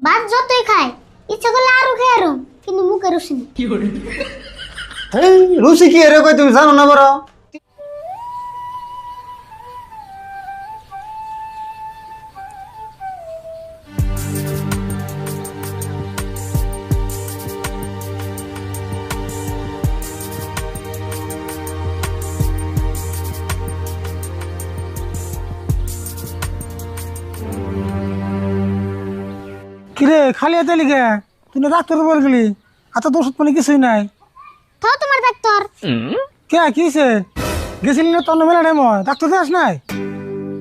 ভাত যতই খায় ইচ্ছা করলে আরো খেয়ে আরো, কিন্তু মুখে রুচি নেই। এই রুচি কি এরে কই তুমি জানো না বড়? কিরে খালি হাতে লিখে তুই না ডাক্তার বল গেলি, হাতে তো ওষুধ পানি কিছুই নাই। তো তোমার ডাক্তার কে কিছে গেছিলি না তোর মেলা টাইম ডাক্তার দেখাস নাই?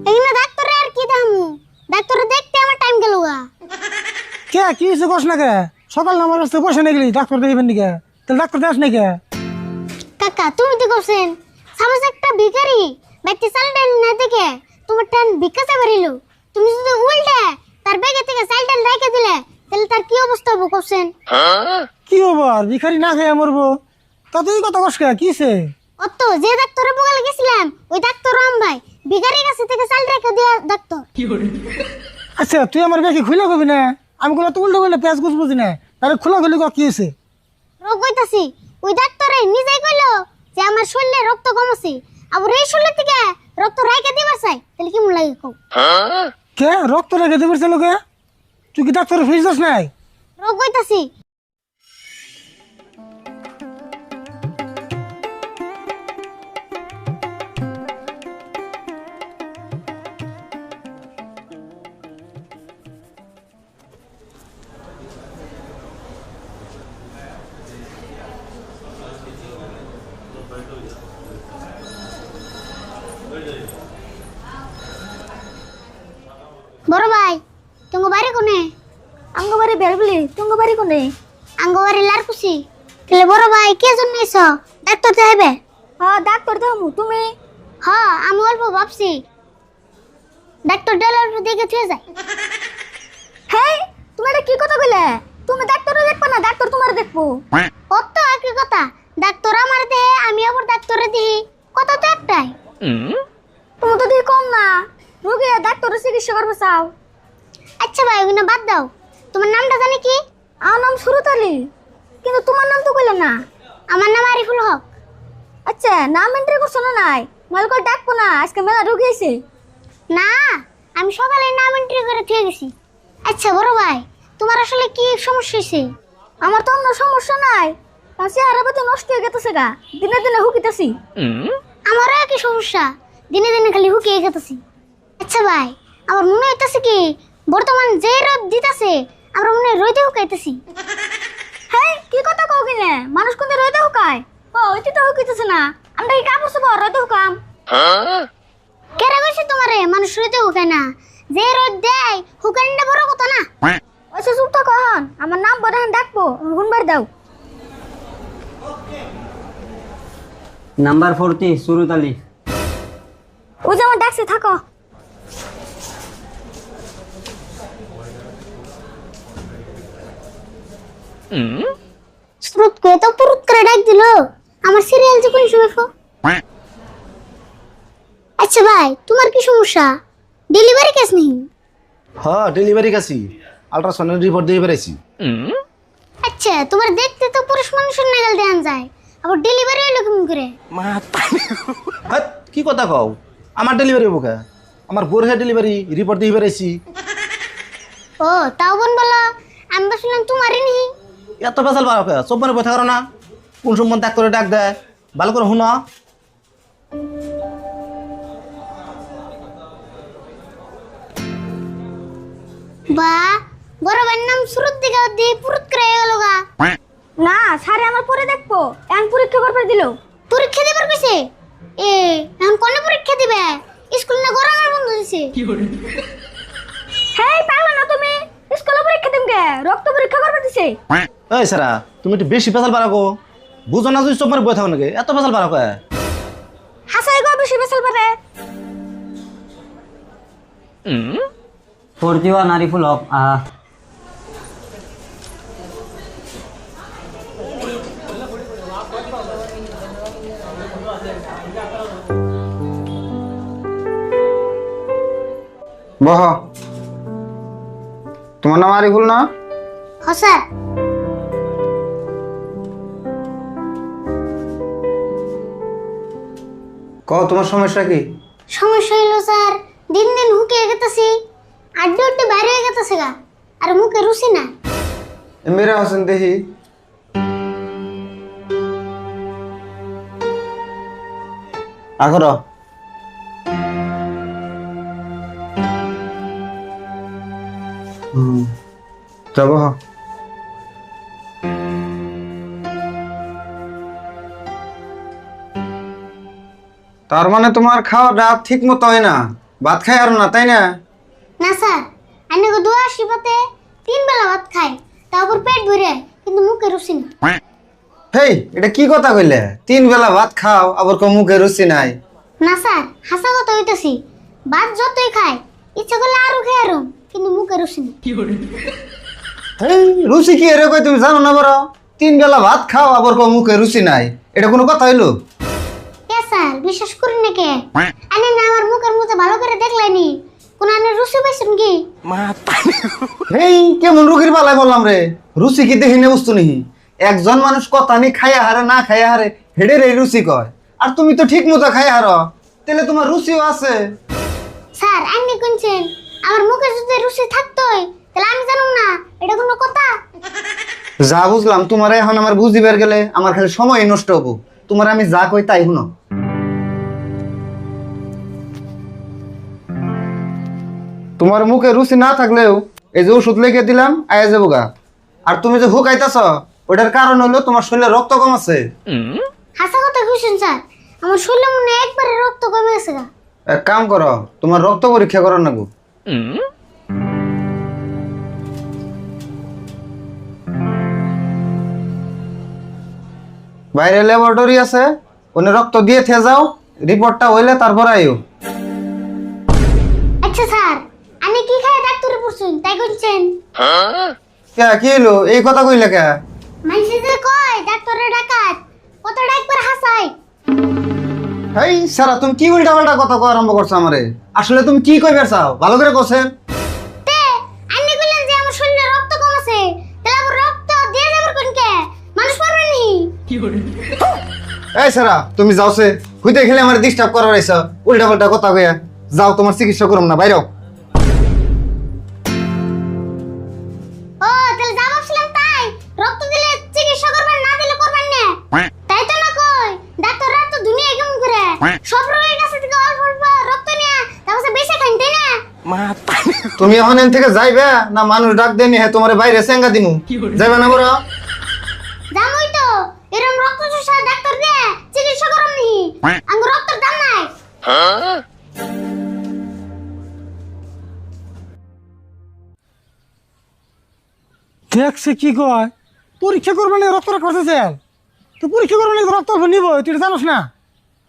এখানে ডাক্তারে আর কি দামু, ডাক্তারে দেখতে আমার টাইম গেল গা। কে কি হয়েছে কস না কে? সকাল নামার রাস্তায় বসে নিয়ে গেলি ডাক্তার দেখাবেন নাকি? তাহলে ডাক্তার দেখাস নাই কে? কাকা তুমি তো করছেন সাপোজ একটা ভিখারি ব্যক্তি চাল ডাল না দেখে তোমার টান ভিক্ষা চাবারিল, তুমি যদি উল্টে তার ব্যাগে থেকে চাল ডাল রেখে দিলে তাহলে তার কি অবস্থা হবে করছেন? কি খবর ভিখারি না খেয়ে মরবো? তা তুই কত কস কে কিছে? অত যে ডাক্তারে বগালে গেছিলাম ওই ডাক্তার রাম ভাই ভিখারির কাছে থেকে চাল রেখে দেয়া ডাক্তার। আচ্ছা তুই আমার ব্যাগে খুলে কবি না, আমি গুলো তো উল্টো করলে পেঁয়াজ গুছ বুঝি না, তাহলে খোলা খুলি কি হয়েছে? রোগ হইতাছি ওই ডাক্তারে নিজেই কইলো যে আমার শরীরে রক্ত কম আছে, আবার এই শরীর থেকে রক্ত রাইকে দিবার চাই, তাহলে কেমন লাগে কও? কে রক্ত রেখে দেবে লোকে? তুই কি ডাক্তারের ফিস দাস নাই? রোগ হইতাছি বড় ভাই তোমার বাড়ি কোনে? আঙ্গ বাড়ি বেলবলি, তোমার বাড়ি কোনে? আঙ্গ বাড়ি লারকুসি। তাহলে বড় ভাই কে জন্য এসো? ডাক্তার দেখাবে? হ্যাঁ ডাক্তার দেখামু, তুমি? হ্যাঁ আমি অল্প ভাবছি ডাক্তার ডলার দেখে থুয়ে যায়। হেই তুমি এটা কি কথা কইলে? তুমি ডাক্তারও দেখবা না, ডাক্তার তোমার দেখবো। কত একই কথা, ডাক্তার আমার দেহে আমি আবার ডাক্তারে দিই, কথা তো একটাই। তুমি তো দিয়ে কম না, রোগী ডাক্তারের চিকিৎসা করবে চাও। আচ্ছা ভাই ওগুলো বাদ দাও, তোমার নামটা জানি কি? আমার নাম সুরত আলী, কিন্তু তোমার নাম তো কইলে না। আমার নাম আরিফুল হক। আচ্ছা নাম এন্ট্রি করছো না? নাই নল করে ডাকবো না, আজকে মেলা রোগী আছে না, আমি সকালে নাম এন্ট্রি করে থুয়ে গেছি। আচ্ছা বড় ভাই তোমার আসলে কি সমস্যা হয়েছে? আমার তো অন্য সমস্যা নাই, চেহারা পাতি নষ্ট হয়ে গেছে গা, দিনে দিনে হুকিতেছি। আমারও একই সমস্যা, দিনে দিনে খালি হুকিয়ে গেতেছি। আচ্ছা ভাই আমার মনে হইতাছে কি বর্তমান যে রোদ দিতাছে আমরা মনে হয় রোদে হুকাইতেছি। হ্যাঁ কি কথা কও কিনে, মানুষ কোন রোদে হুকায়? ও ওইটি তো হুকিতেছে না, আমরা কি কাপড় চোপড় রোদে হুকাম? কেরা কইছে তোমারে মানুষ রোদে হুকায় না? যে রোদ দেয় হুকানিটা বড় কথা না। আচ্ছা চুপ থাকো হন, আমার নাম বড় ডাকবো গুনবার দাও। নাম্বার 40 সুরত আলী। ওই যে আমার ডাকছে থাকো। স্রোত কে তো পুরুত করে ডাক দিল, আমার সিরিয়াল যে কোন সময় ফো? আচ্ছা ভাই তোমার কি সমস্যা? ডেলিভারি কেস নেই? হ্যাঁ ডেলিভারি কাছি আল্ট্রাসাউন্ডের রিপোর্ট দিয়ে বেরাইছি। আচ্ছা তোমার দেখতে তো পুরুষ মানুষের নাগাল দেন যায়, আবার ডেলিভারি হইলো কেমন করে? হ্যাঁ কি কথা কও, আমার ডেলিভারি হবো কে? আমার বোরহে ডেলিভারি রিপোর্ট দিয়ে বেরাইছি। ও তাও বোন বলো, আমি ভাবছিলাম তোমারই নেই। এত বেসাল বারো কে? সব মানে বই থাকো না, কোন সময় ডাক করে ডাক দেয়, ভালো করে শুনো। বা বড় ভাইয়ের নাম সুরত দিকে দিয়ে পুরুত করে গেল গা। না স্যারে আমার পরে দেখবো, এখন পরীক্ষা করবার দিল। পরীক্ষা দিবার কইছে? এ এখন কোন পরীক্ষা দিবে? স্কুল না গরমের বন্ধ দিছে। হেই পাগলা না তুমি, স্কুলে পরীক্ষা দিমকে রক্ত পরীক্ষা করবার দিছে। এই সারা তুমি একটু বেশি পেশাল বাড়া গো, বুঝো না তুই সব মানে বই থাকো নাকি? এত পেশাল বাড়া কে? হাসাই গো বেশি বেসাল পারে। 41 আরিফুল হক। বহ তোমার নাম আরিফুল না? হ স্যার। তোমার সমস্যা কি? সমস্যা হইলো স্যার, দিন দিন হুকিয়ে গেতেছি, আড্ডি উড্ডি বাইরে হয়ে গেতেছে গা, আর মুখে রুচি না। মেরা হোসেন দেখি। আগর যাব। তার মানে তোমার খাওয়া রাত ঠিক মতো হয় না, ভাত খাই আর না, তাই না? না স্যার, আমি গো দোয়া শিবাতে 3 বেলা ভাত খাই, তারপর পেট ভরে, কিন্তু মুখে রুচি না। হেই, এটা কি কথা কইলে? 3 বেলা ভাত খাও আবার কো মুখে রুচি নাই? না স্যার, হাসা কথা হইতাছি, ভাত যতই খাই, ইচ্ছা করলে আরো খাই আরো, কিন্তু মুখে রুচি না। হেই, রুচি কি এর কই তুমি জানো না বড়? 3 বেলা ভাত খাও আবার কো মুখে রুচি নাই, এটা কোনো কথা হইলো? কে স্যার, বিশ্বাস করি না কে? আনে না আমার মুখের মধ্যে ভালো করে দেখলাইনি, কোন আনে রুচি পাইছেন কি? হেই, কেমন রুগীর পালাই বললাম রে, রুচি কি দেখিনে বস্তু নিহি? একজন মানুষ কথা নি খাইয়া হারে না খাইয়া হারে, হেডের এই রুচি কয়। আর তুমি তো ঠিক মতো খাইয়া হারো, তাহলে তোমার রুচিও আছে। স্যার আপনি কোনছেন আমার মুখে যদি রুচি থাকতোই, তাহলে আমি জানুম না, এটা কোনো কথা? যা বুঝলাম, তোমার এখন আমার বুঝিবার গেলে আমার খালি সময় নষ্ট হবো। তোমার আমি যা কই তাই শুনো। তোমার মুখে রুচি না থাকলেও এই যে ওষুধ লিখে দিলাম, আয়া যাবো গা। আর তুমি যে হুকাইতেছ, ওটার কারণ হলো তোমার শরীরে রক্ত কম আছে। হাসা কথা কইছেন স্যার, আমার শরীরে মনে হয় একবারে রক্ত কমে গেছে গা। এক কাম করো, তোমার রক্ত পরীক্ষা করার নাগো। বাইরে ল্যাবরেটরি আছে, ওনে রক্ত দিয়ে থে যাও, রিপোর্টটা হইলে তারপর আইও। আচ্ছা স্যার, আমি কি খাই ডাক্তারে পড়ছেন তাই কইছেন? কে কি হলো এই কথা কইলে কে? মাইসে যে কয় ডাক্তারে ডাকাত, কতটা একবার হাসাই। এই সারা, তুমি কি উল্টা পাল্টা কথা কওয়া আরম্ভ করছো আমারে? আসলে তুমি কি কইবার চাও ভালো করে কোছেন। তে আপনি কইলেন যে আমার শরীরে রক্ত কম আছে, তাহলে আবার রক্ত দিয়ে যাবার কোন কে? মানুষ পারবে নি? এই সারা, তুমি যাওছে হুইতে খেলে আমার ডিস্টার্ব করার আইছো, উল্টা পাল্টা কথা কইয়া। যাও, তোমার চিকিৎসা করুম না, বাইরে হও। ও তাহলে যা ভাবছিলাম তাই, রক্ত দিলে চিকিৎসা করবেন, না দিলে করবেন না, তাই তো না কই? ডাক্তাররা তো দুনিয়া কেমন করে সব রোগীর কাছে থেকে অল্প অল্প রক্ত নিয়ে তারপর বেঁচে খান, তাই না? তুমি এখন এন থেকে যাইবে না মানুষ ডাক দেনি হ্যাঁ তোমার বাইরে সেঙ্গা দিমু? যাইবে না বড়? জানোই তো এরকম রক্ত চোষা ডাক্তার দিয়ে চিকিৎসা করম নি, আমার রক্তের দাম নাই। দেখছে কি কয়, পরীক্ষা করবে না রক্ত রাখতে চাল, তো পরীক্ষা করবে না রক্ত অল্প নিব, তুই এটা জানোস না?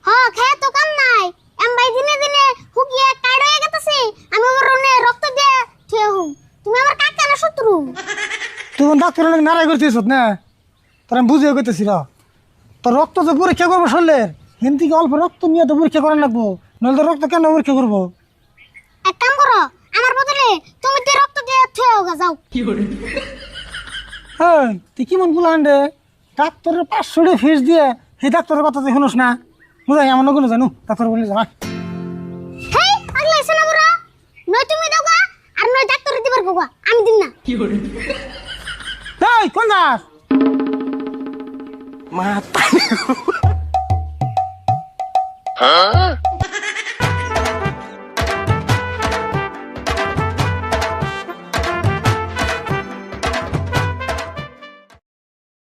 হ্যাঁ খেয়ে তো কাম নাই, এম ভাই দিনে দিনে হুকিয়ে কার্ড হয়ে গেতেছি, আমি ওর রনে রক্ত দিয়ে থুয়ে হুম। তুমি আমার কাকা না শত্রু? তুই ডাক্তার নারাই করছিস না, তোর আমি বুঝিয়ে করতেছি র, তোর রক্ত যে পরীক্ষা করবো শরীরের, হিন থেকে অল্প রক্ত নিয়ে তো পরীক্ষা করা লাগবো, নইলে তো রক্ত কেন পরীক্ষা করবো? এক কাম করো, আমার বদলে তুমি তো রক্ত দিয়ে থুয়ে হোগা যাও। হ্যাঁ, তুই কি মন গুলো আনবে? ডাক্তারের 500 ফিস দিয়ে সেই ডাক্তারের কথা তুই শুনোস না, বুঝাই আমার নগুলো জানু ডাক্তার বলে যা। হেই আগলা এসে না বড়া, নয় তুমি দাওগা আর নয় ডাক্তার দিবার গোগা, আমি দিন না। এই কোন দাস Huh?